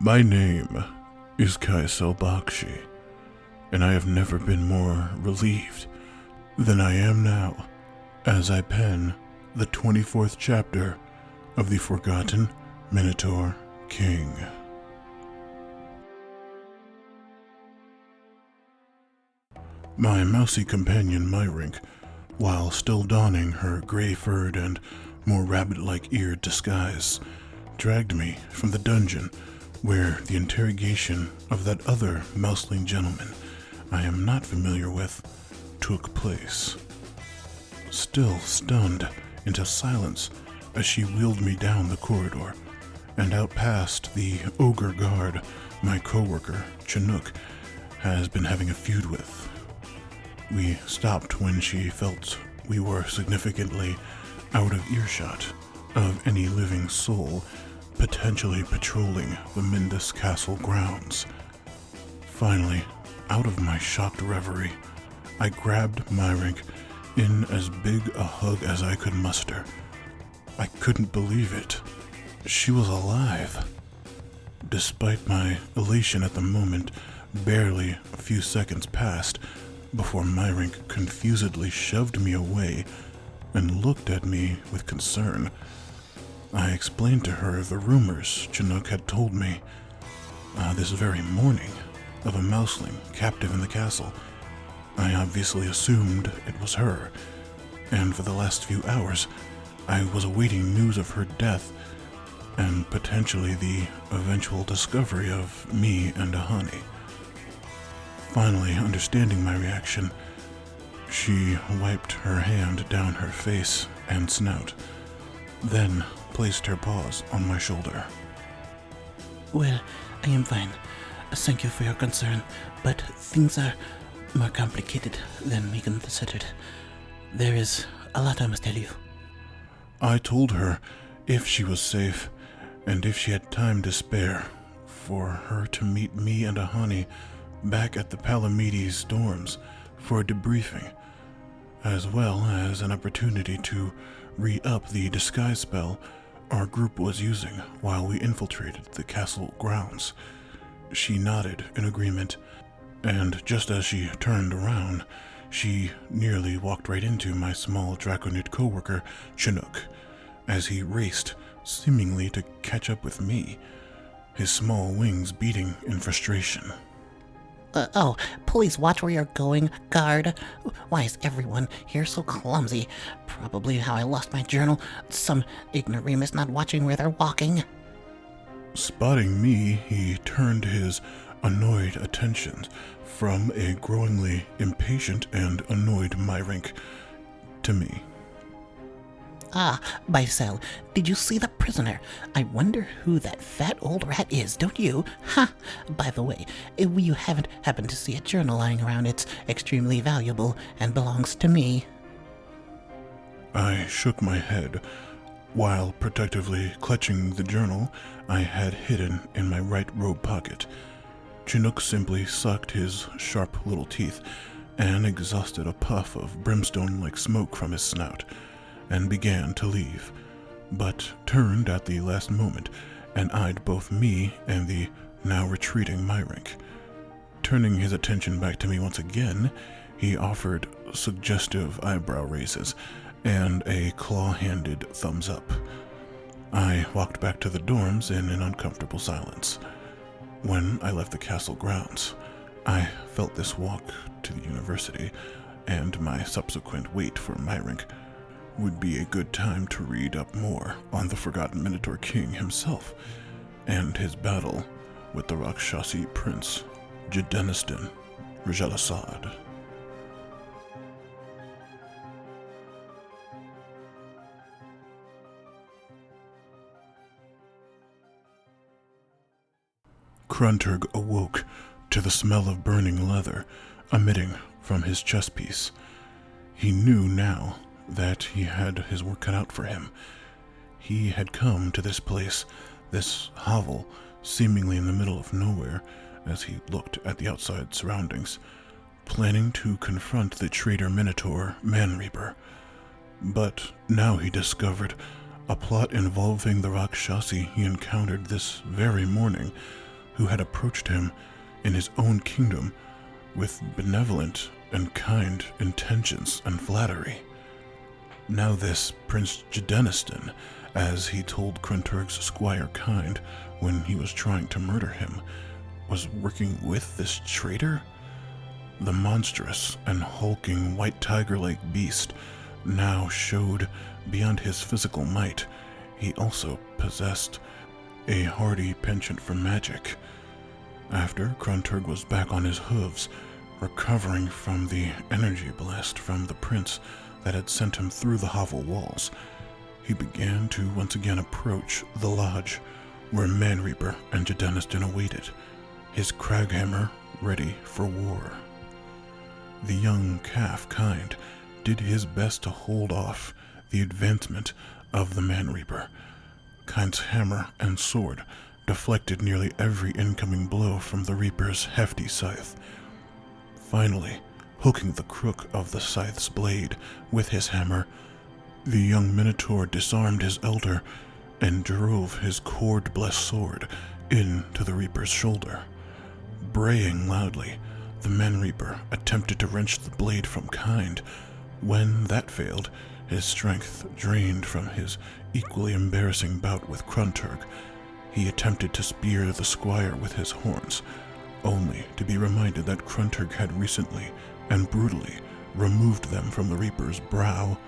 My name is Kycell, and I have never been more relieved than I am now as I pen the 24th chapter of the Forgotten Minotaur King. My mousy companion Myrink, while still donning her gray-furred and more rabbit-like eared disguise, dragged me from the dungeon where the interrogation of that other mouseling gentleman I am not familiar with took place. Still stunned into silence as she wheeled me down the corridor and out past the ogre guard my co-worker, Chinook, has been having a feud with. We stopped when she felt we were significantly out of earshot of any living soul potentially patrolling the Mindus Castle grounds. Finally, out of my shocked reverie, I grabbed Myrink in as big a hug as I could muster. I couldn't believe it. She was alive. Despite my elation at the moment, barely a few seconds passed before Myrink confusedly shoved me away and looked at me with concern. I explained to her the rumors Chinook had told me this very morning of a mouseling captive in the castle. I obviously assumed it was her, and for the last few hours I was awaiting news of her death and potentially the eventual discovery of me and Ahani. Finally, understanding my reaction, she wiped her hand down her face and snout, then placed her paws on my shoulder. Well, I am fine. Thank you for your concern, but things are more complicated than we considered. There is a lot I must tell you. I told her if she was safe, and if she had time to spare, for her to meet me and Ahani back at the Palamedes dorms for a debriefing, as well as an opportunity to re-up the disguise spell our group was using while we infiltrated the castle grounds. She nodded in agreement, and just as she turned around, she nearly walked right into my small draconid co-worker, Chinook, as he raced, seemingly to catch up with me, his small wings beating in frustration. Oh, please watch where you're going, guard. Why is everyone here so clumsy? Probably how I lost my journal. Some ignoramus not watching where they're walking. Spotting me, he turned his annoyed attentions from a growingly impatient and annoyed Myrink to me. Ah, Kycell, did you see the prisoner? I wonder who that fat old rat is, don't you? Ha! By the way, if you haven't happened to see a journal lying around, it's extremely valuable and belongs to me. I shook my head, while protectively clutching the journal I had hidden in my right robe pocket. Chinook simply sucked his sharp little teeth and exhausted a puff of brimstone-like smoke from his snout, and began to leave, but turned at the last moment and eyed both me and the now retreating Myrink. Turning his attention back to me once again, he offered suggestive eyebrow raises and a claw-handed thumbs up. I walked back to the dorms in an uncomfortable silence. When I left the castle grounds, I felt this walk to the university and my subsequent wait for Myrink would be a good time to read up more on the Forgotten Minotaur King himself and his battle with the Rakshasa Prince, Jadeniston Rajalasad. Crunturg awoke to the smell of burning leather emitting from his chest piece. He knew now that he had his work cut out for him. He had come to this place, this hovel, seemingly in the middle of nowhere, as he looked at the outside surroundings, planning to confront the traitor Minotaur Man-Reaper. But now he discovered a plot involving the Rakshasi he encountered this very morning who had approached him in his own kingdom with benevolent and kind intentions and flattery. Now this Prince Jadeniston, as he told Crunturg's squire Kind when he was trying to murder him, was working with this traitor? The monstrous and hulking white tiger-like beast now showed beyond his physical might. He also possessed a hardy penchant for magic. After Crunturg was back on his hooves, recovering from the energy blast from the prince that had sent him through the hovel walls, he began to once again approach the lodge where Manreaper and Jadeniston awaited, his craghammer ready for war. The young calf Kind did his best to hold off the advancement of the Manreaper. Kind's hammer and sword deflected nearly every incoming blow from the Reaper's hefty scythe. Finally, hooking the crook of the scythe's blade with his hammer, the young Minotaur disarmed his elder and drove his cord-blessed sword into the Reaper's shoulder. Braying loudly, the Manreaper attempted to wrench the blade from Kind. When that failed, his strength drained from his equally embarrassing bout with Crunturg, he attempted to spear the squire with his horns, only to be reminded that Crunturg had recently and brutally removed them from the Reaper's brow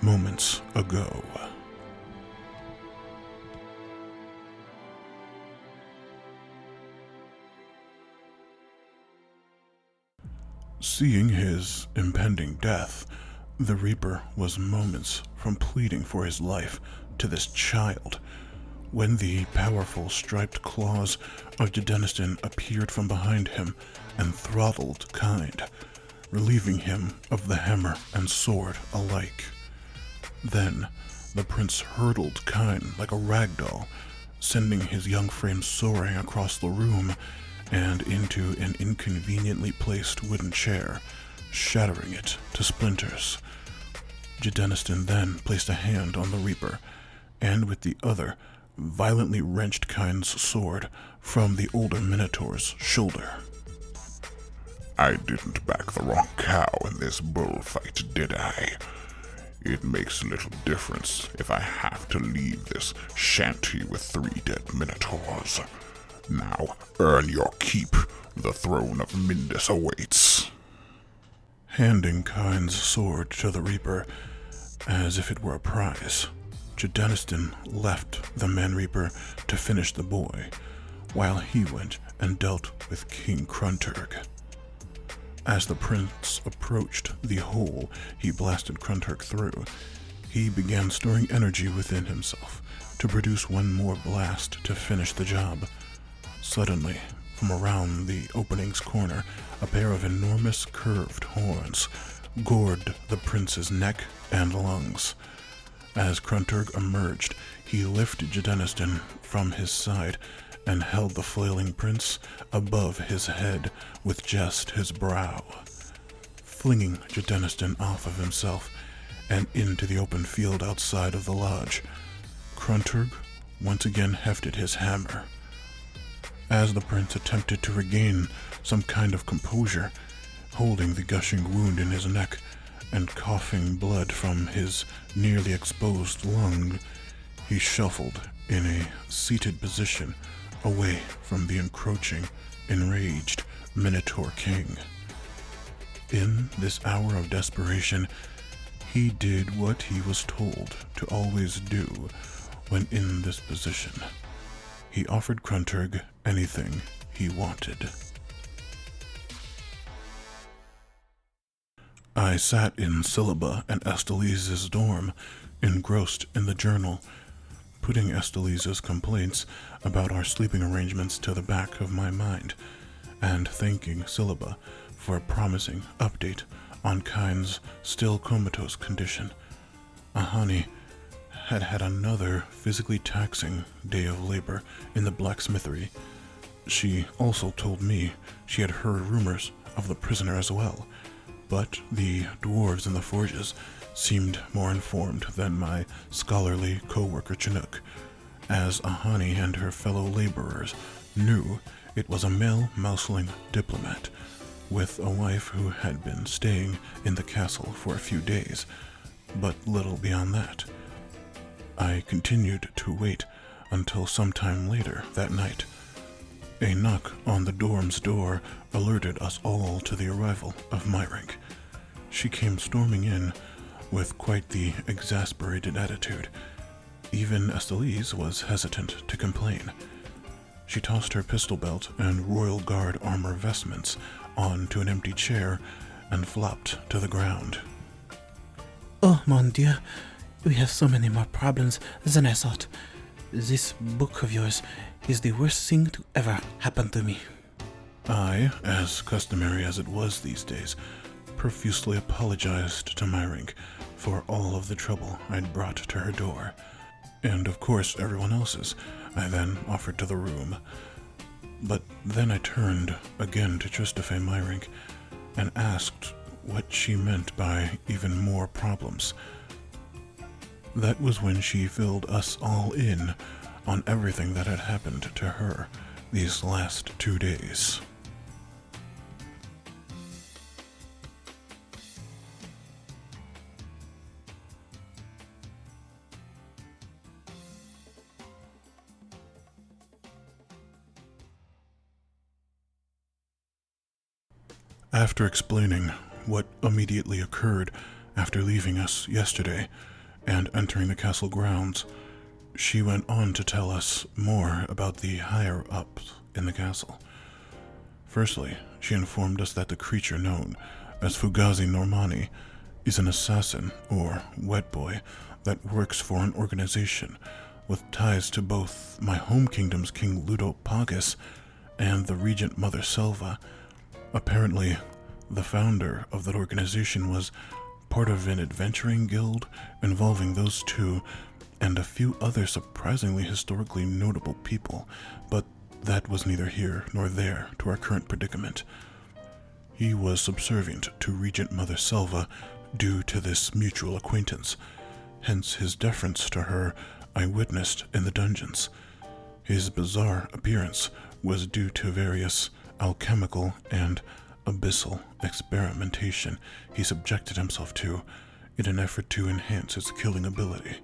moments ago. Seeing his impending death, the Reaper was moments from pleading for his life to this child, when the powerful striped claws of Jadeniston appeared from behind him and throttled Kind, relieving him of the hammer and sword alike. Then the prince hurtled Kind like a rag doll, sending his young frame soaring across the room and into an inconveniently placed wooden chair, shattering it to splinters. Jadeniston then placed a hand on the Reaper, and with the other violently wrenched Kind's sword from the older Minotaur's shoulder. I didn't back the wrong cow in this bullfight, did I? It makes little difference if I have to leave this shanty with 3 dead Minotaurs. Now earn your keep. The throne of Mindus awaits. Handing Kind's sword to the Reaper as if it were a prize, Jadeniston left the Manreaper to finish the boy, while he went and dealt with King Crunturg. As the prince approached the hole he blasted Crunturg through, he began storing energy within himself to produce one more blast to finish the job. Suddenly, from around the opening's corner, a pair of enormous curved horns gored the prince's neck and lungs. As Crunturg emerged, he lifted Jadeniston from his side and held the flailing prince above his head with just his brow. Flinging Jadeniston off of himself and into the open field outside of the lodge, Crunturg once again hefted his hammer. As the prince attempted to regain some kind of composure, holding the gushing wound in his neck and coughing blood from his nearly exposed lung, he shuffled in a seated position away from the encroaching, enraged Minotaur king. In this hour of desperation, he did what he was told to always do when in this position. He offered Crunturg anything he wanted. I sat in Syllaba and Estelise's dorm, engrossed in the journal, putting Estelise's complaints about our sleeping arrangements to the back of my mind, and thanking Syllaba for a promising update on Kind's still comatose condition. Ahani had had another physically taxing day of labor in the blacksmithery. She also told me she had heard rumors of the prisoner as well, but the dwarves in the forges seemed more informed than my scholarly co-worker Chinook, as Ahani and her fellow laborers knew It was a male mouseling diplomat with a wife who had been staying in the castle for a few days, but little beyond that. I continued to wait until sometime later that night. A knock on the dorm's door alerted us all to the arrival of Myrink. She came storming in with quite the exasperated attitude. Even Estelise was hesitant to complain. She tossed her pistol belt and royal guard armor vestments onto an empty chair and flopped to the ground. Oh, mon Dieu, we have so many more problems than I thought. This book of yours is the worst thing to ever happen to me. I, as customary as it was these days, profusely apologized to Myrink for all of the trouble I'd brought to her door, and of course everyone else's I then offered to the room. But then I turned again to Tristafé Myrink and asked what she meant by even more problems. That was when she filled us all in on everything that had happened to her these last 2 days. After explaining what immediately occurred after leaving us yesterday and entering the castle grounds, she went on to tell us more about the higher-ups in the castle. Firstly, she informed us that the creature known as Fugazi Normani is an assassin, or wet boy, that works for an organization with ties to both my home kingdom's King Ludo Pagus and the Regent Mother Selva. Apparently, the founder of that organization was part of an adventuring guild involving those two and a few other surprisingly historically notable people, but that was neither here nor there to our current predicament. He was subservient to Regent Mother Selva due to this mutual acquaintance, hence his deference to her I witnessed in the dungeons. His bizarre appearance was due to various alchemical and abyssal experimentation he subjected himself to in an effort to enhance his killing ability.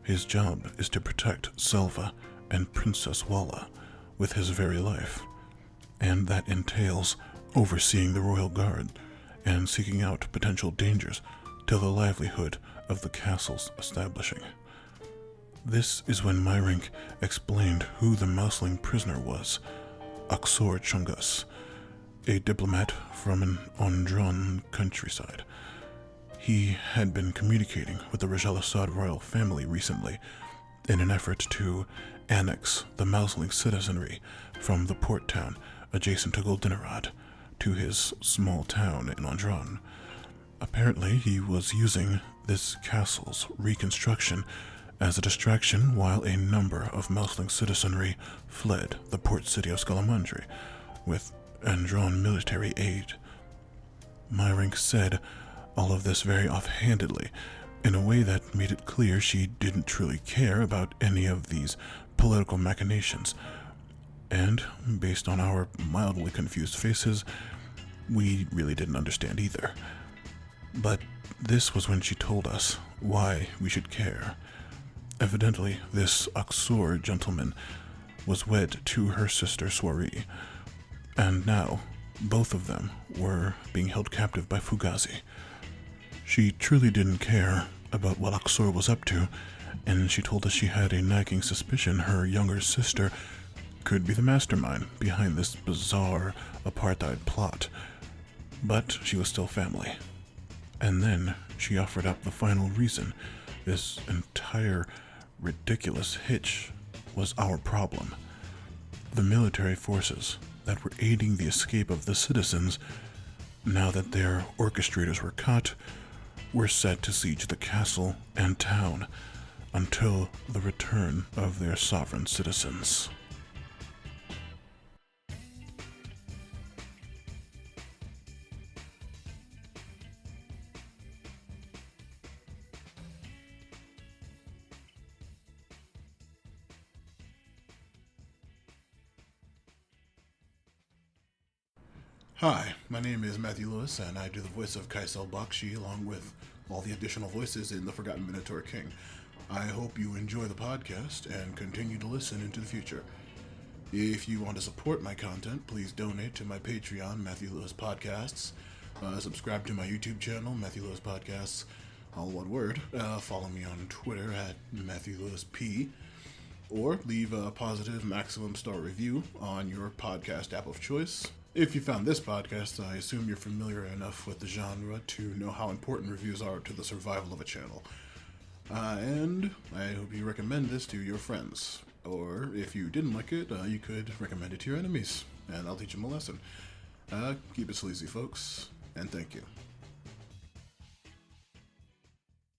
His job is to protect Selva and Princess Walla with his very life, and that entails overseeing the royal guard and seeking out potential dangers to the livelihood of the castle's establishing. This is when Myrink explained who the mouseling prisoner was, Aksor Chungus, a diplomat from an Ondron countryside. He had been communicating with the Rajalasad royal family recently in an effort to annex the mouseling citizenry from the port town adjacent to Goldinerad to his small town in Ondron. Apparently, he was using this castle's reconstruction as a distraction while a number of mouseling citizenry fled the port city of Scalamandri with Andron military aid. Myrink said all of this very offhandedly, in a way that made it clear she didn't truly care about any of these political machinations, and based on our mildly confused faces, we really didn't understand either. But this was when she told us why we should care. Evidently, this Aksor gentleman was wed to her sister Soiree, and now both of them were being held captive by Fugazi. She truly didn't care about what Aksor was up to, and she told us she had a nagging suspicion her younger sister could be the mastermind behind this bizarre apartheid plot. But she was still family. And then she offered up the final reason this entire ridiculous hitch was our problem. The military forces that were aiding the escape of the citizens, now that their orchestrators were caught, were set to siege the castle and town until the return of their sovereign citizens. Hi, my name is Matthew Lewis, and I do the voice of Kycell along with all the additional voices in The Forgotten Minotaur King. I hope you enjoy the podcast and continue to listen into the future. If you want to support my content, please donate to my Patreon, Matthew Lewis Podcasts. Subscribe to my YouTube channel, Matthew Lewis Podcasts, all one word. Follow me on Twitter at Matthew Lewis P. Or leave a positive maximum star review on your podcast app of choice. If you found this podcast, I assume you're familiar enough with the genre to know how important reviews are to the survival of a channel. And I hope you recommend this to your friends. Or if you didn't like it, you could recommend it to your enemies, and I'll teach them a lesson. Keep it sleazy, folks, and thank you.